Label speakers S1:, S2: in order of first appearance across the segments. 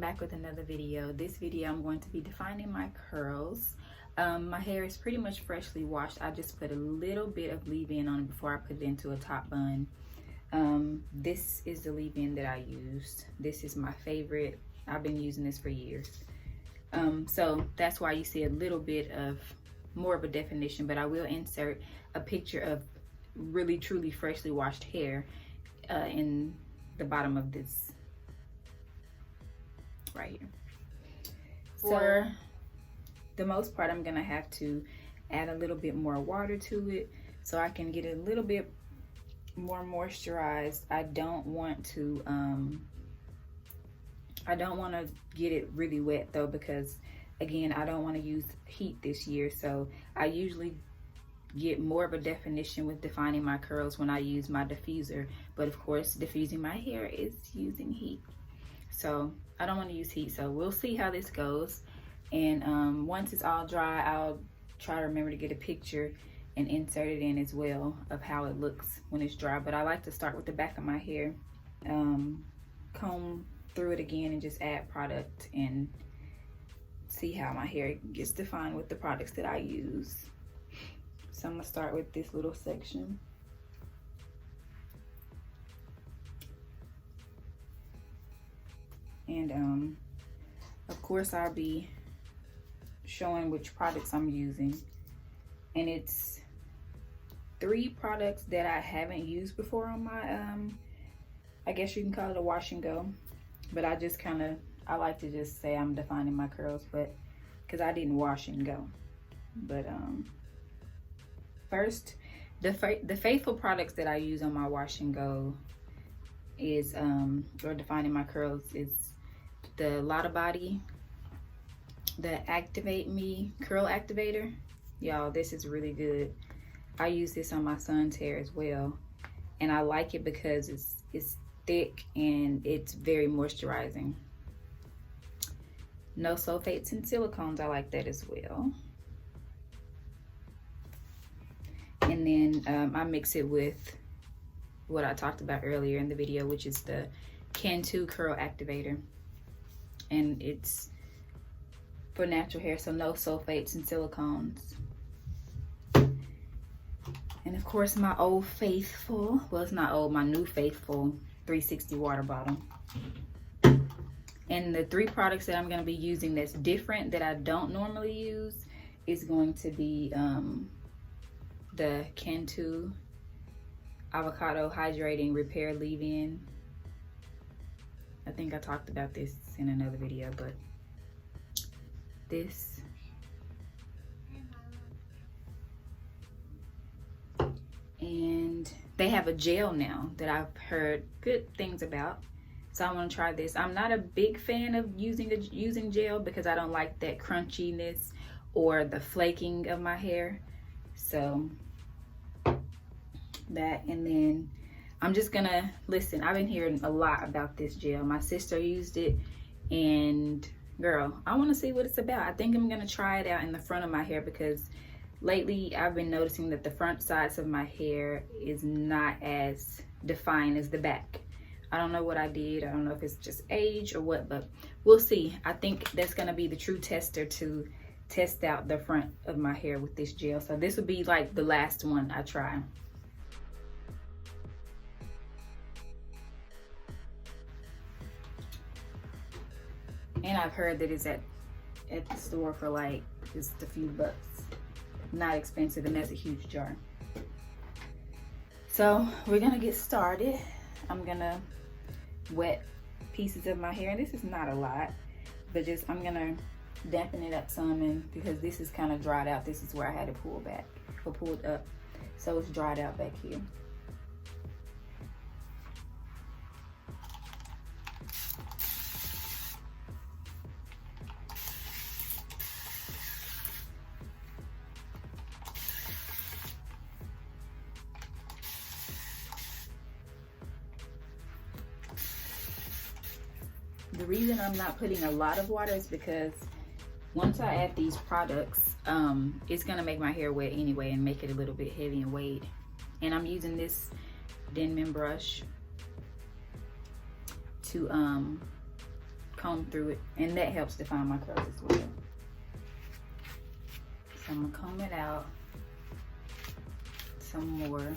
S1: back with another video. This video I'm going to be defining my curls. My hair is pretty much freshly washed. I just put a little bit of leave-in on it before I put it into a top bun. This is the leave-in that I used. This is my favorite. I've been using this for years. So that's why you see a little bit of more of a definition, but I will insert a picture of really truly freshly washed hair in the bottom of this right here. For the most part, I'm gonna have to add a little bit more water to it so I can get it a little bit more moisturized. I don't want to get it really wet though, because again, I don't want to use heat this year. So I usually get more of a definition with defining my curls when I use my diffuser, but of course diffusing my hair is using heat, so I don't want to use heat. So we'll see how this goes, and once it's all dry, I'll try to remember to get a picture and insert it in as well of how it looks when it's dry. But I like to start with the back of my hair, comb through it again, and just add product and see how my hair gets defined with the products that I use. So I'm gonna start with this little section. And of course I'll be showing which products I'm using. And it's 3 products that I haven't used before on my, I guess you can call it a wash and go. But I just I like to just say I'm defining my curls, but because I didn't wash and go. But first, the faithful products that I use on my wash and go is, or defining my curls, is the Lotta Body, the Activate Me Curl Activator. Y'all, this is really good. I use this on my son's hair as well, and I like it because it's thick and it's very moisturizing. No sulfates and silicones, I like that as well. And then I mix it with what I talked about earlier in the video, which is the Cantu Curl Activator. And it's for natural hair, so no sulfates and silicones. And of course my old faithful, well, it's not old, my new faithful 360 water bottle. And the 3 products that I'm going to be using that's different, that I don't normally use, is going to be the Cantu Avocado Hydrating Repair Leave-In. I think I talked about this in another video, but this. And they have a gel now that I've heard good things about, so I want to try this. I'm not a big fan of using gel because I don't like that crunchiness or the flaking of my hair. So that, and then I'm just gonna listen. I've been hearing a lot about this gel. My sister used it, and girl, I want to see what it's about. I think I'm gonna try it out in the front of my hair, because lately I've been noticing that the front sides of my hair is not as defined as the back. I don't know what I did. I don't know if it's just age or what, but we'll see. I think that's gonna be the true tester to test out the front of my hair with this gel. So this will be like the last one I try. And I've heard that it's at the store for like just a few bucks. Not expensive, and that's a huge jar. So we're gonna get started. I'm gonna wet pieces of my hair, and this is not a lot, but just I'm gonna dampen it up some, and because this is kind of dried out, this is where I had to pull back or pulled up, so it's dried out back here. The reason I'm not putting a lot of water is because once I add these products, it's gonna make my hair wet anyway and make it a little bit heavy and weight. And I'm using this Denman brush to comb through it, and that helps define my curls as well. So I'm gonna comb it out some more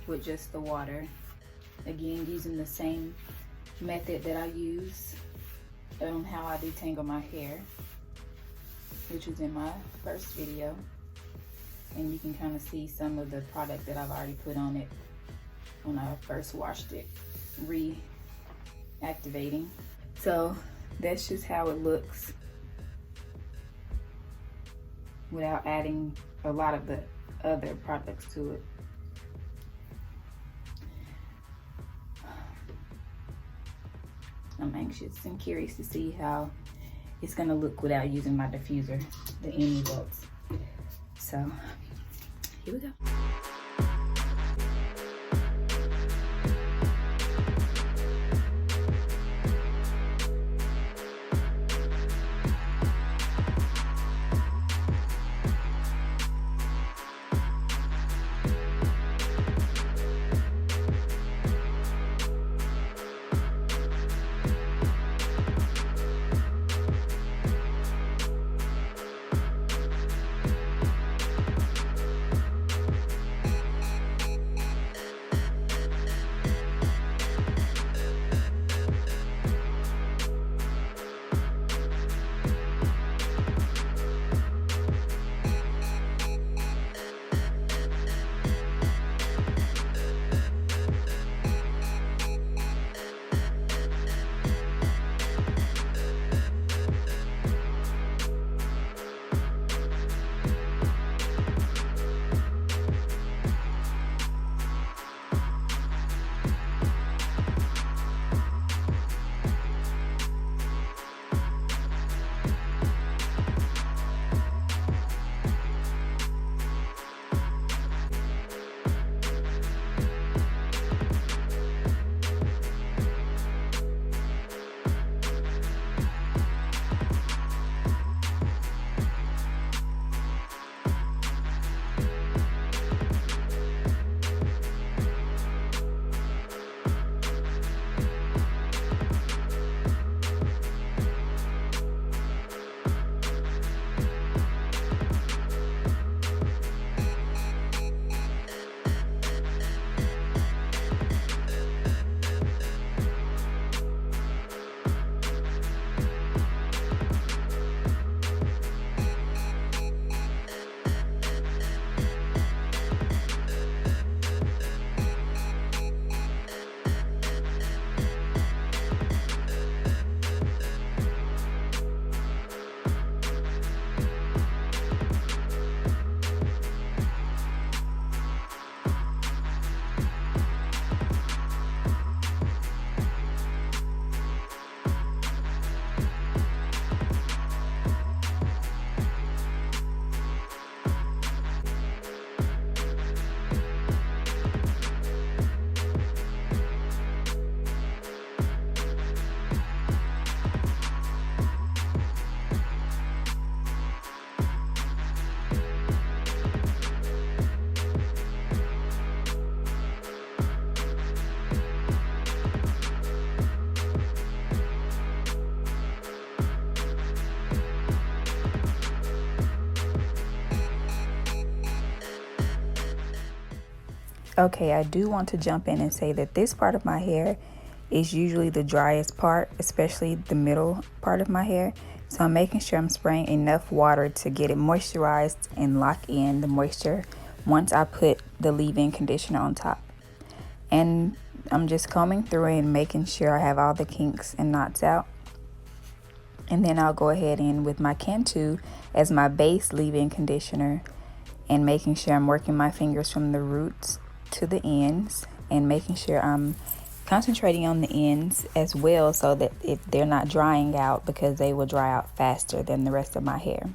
S1: with just the water. Again, using the same method that I use on how I detangle my hair, which was in my first video. And you can kind of see some of the product that I've already put on it when I first washed it, reactivating. So that's just how it looks without adding a lot of the other products to it. I'm anxious and curious to see how it's gonna look without using my diffuser, the end results. So here we go. Okay, I do want to jump in and say that this part of my hair is usually the driest part, especially the middle part of my hair. So I'm making sure I'm spraying enough water to get it moisturized and lock in the moisture once I put the leave-in conditioner on top. And I'm just combing through it and making sure I have all the kinks and knots out. And then I'll go ahead in with my Cantu as my base leave-in conditioner and making sure I'm working my fingers from the roots to the ends and making sure I'm concentrating on the ends as well, so that if they're not drying out, because they will dry out faster than the rest of my hair.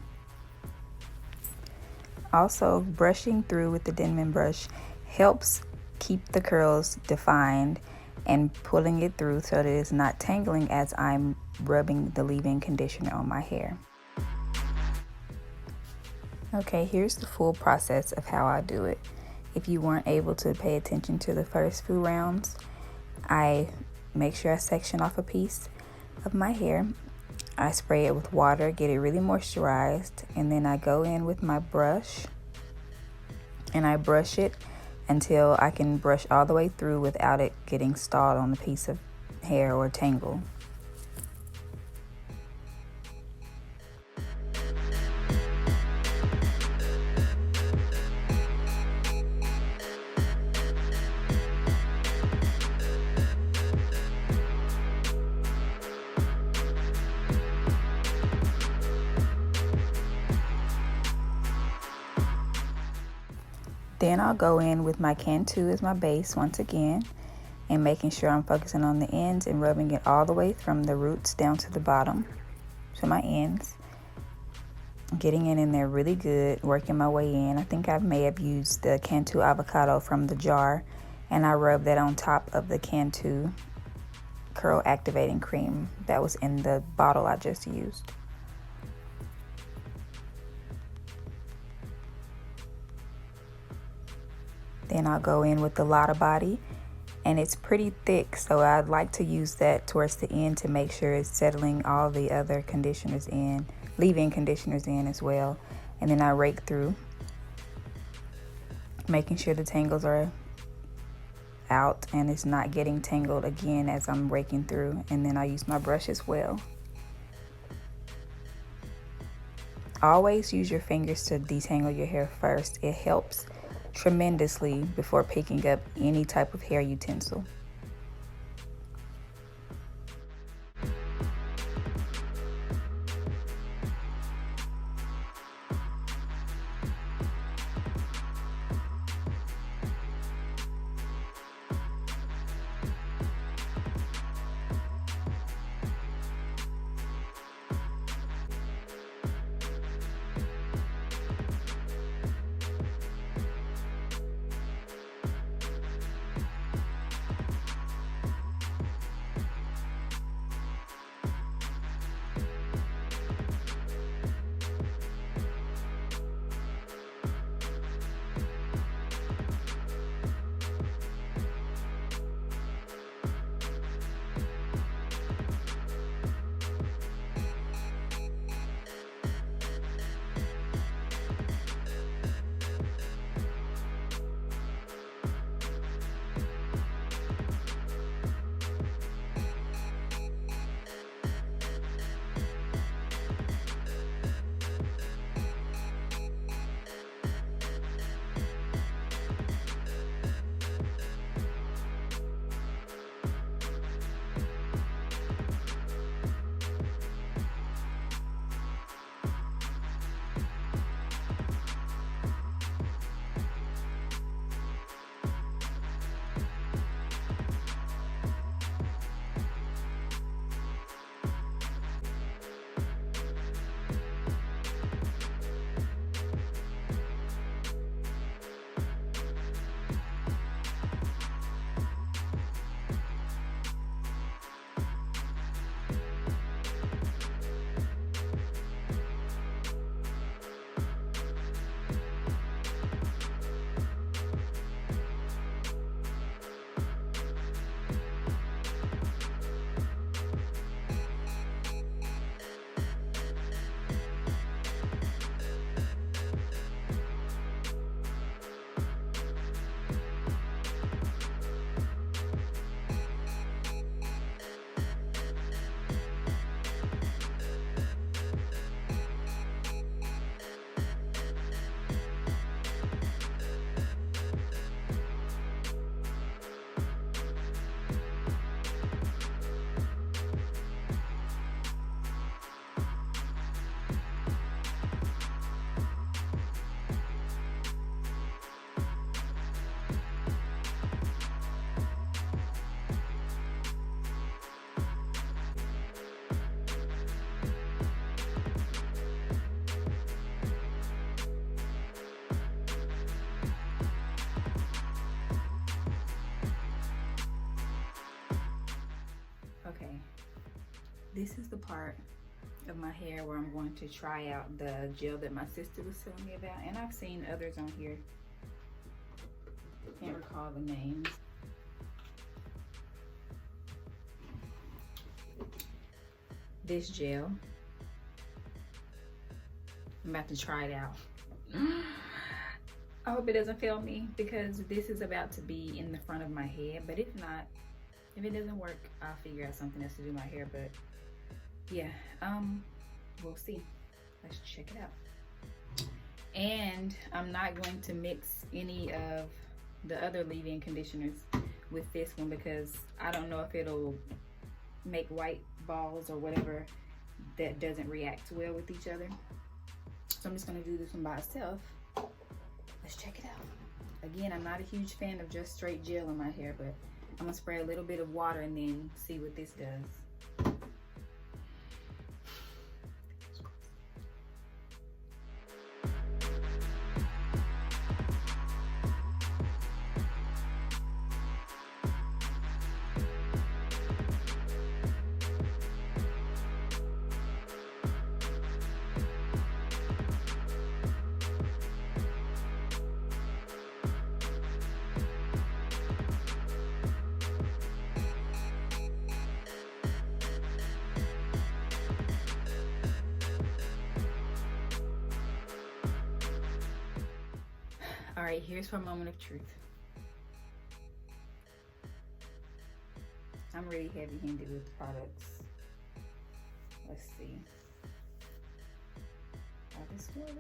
S1: Also, brushing through with the Denman brush helps keep the curls defined and pulling it through so that it's not tangling as I'm rubbing the leave-in conditioner on my hair. Okay, here's the full process of how I do it. If you weren't able to pay attention to the first few rounds, I make sure I section off a piece, of my hair. I spray it with water, get it really moisturized, and then I go in with my brush and I brush it until I can brush all the way through without it getting stalled on a piece of hair or tangle. Then I'll go in with my Cantu as my base once again, and making sure I'm focusing on the ends and rubbing it all the way from the roots down to the bottom to my ends. Getting it in there really good, working my way in. I think I may have used the Cantu avocado from the jar, and I rubbed that on top of the Cantu curl activating cream that was in the bottle I just used. Then I'll go in with the Lotta Body, and it's pretty thick, so I'd like to use that towards the end to make sure it's settling all the other conditioners in, leave-in conditioners in as well. And then I rake through, making sure the tangles are out and it's not getting tangled again as I'm raking through. And then I use my brush as well. Always use your fingers to detangle your hair first. It helps tremendously before picking up any type of hair utensil. This is the part of my hair where I'm going to try out the gel that my sister was telling me about, and I've seen others on here. Can't recall the names. this gel. I'm about to try it out. I hope it doesn't fail me, because this is about to be in the front of my head. But if not, if it doesn't work, I'll figure out something else to do my hair. But yeah, we'll see. Let's check it out. And I'm not going to mix any of the other leave-in conditioners with this one, because I don't know if it'll make white balls or whatever that doesn't react well with each other. So I'm just gonna do this one by itself. Let's check it out. Again, I'm not a huge fan of just straight gel in my hair, but I'm gonna spray a little bit of water and then see what this does. All right, here's for a moment of truth. I'm really heavy-handed with products. Let's see how this works.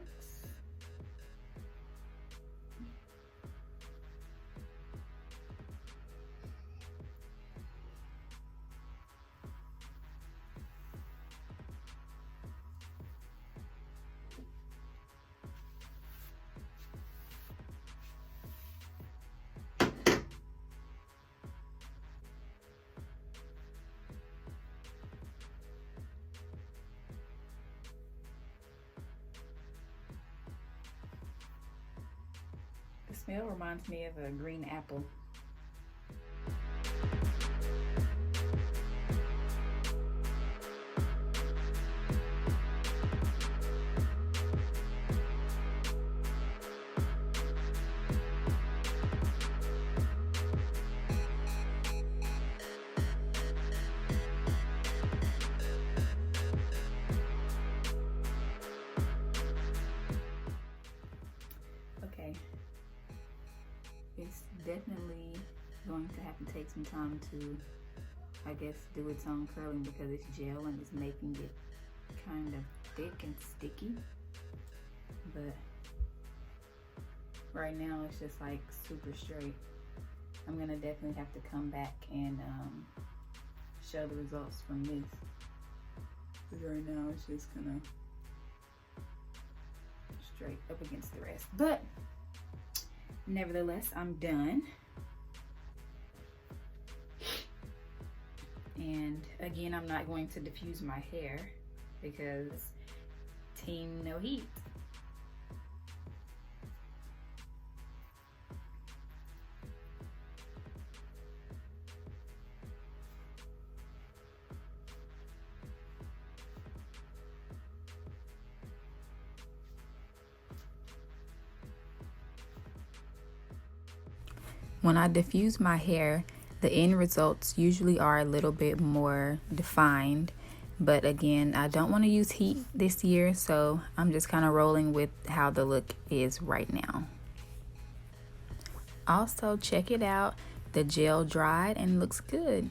S1: The smell reminds me of a green apple. Okay. It's definitely going to have to take some time to, I guess, do its own curling, because it's gel and it's making it kind of thick and sticky. But right now it's just like super straight. I'm gonna definitely have to come back and show the results from this, because right now it's just kind of straight up against the rest. But nevertheless, I'm done. And again, I'm not going to diffuse my hair, because team no heat. When I diffuse my hair, the end results usually are a little bit more defined. But again, I don't want to use heat this year, so I'm just kind of rolling with how the look is right now. Also, check it out. The gel dried and looks good.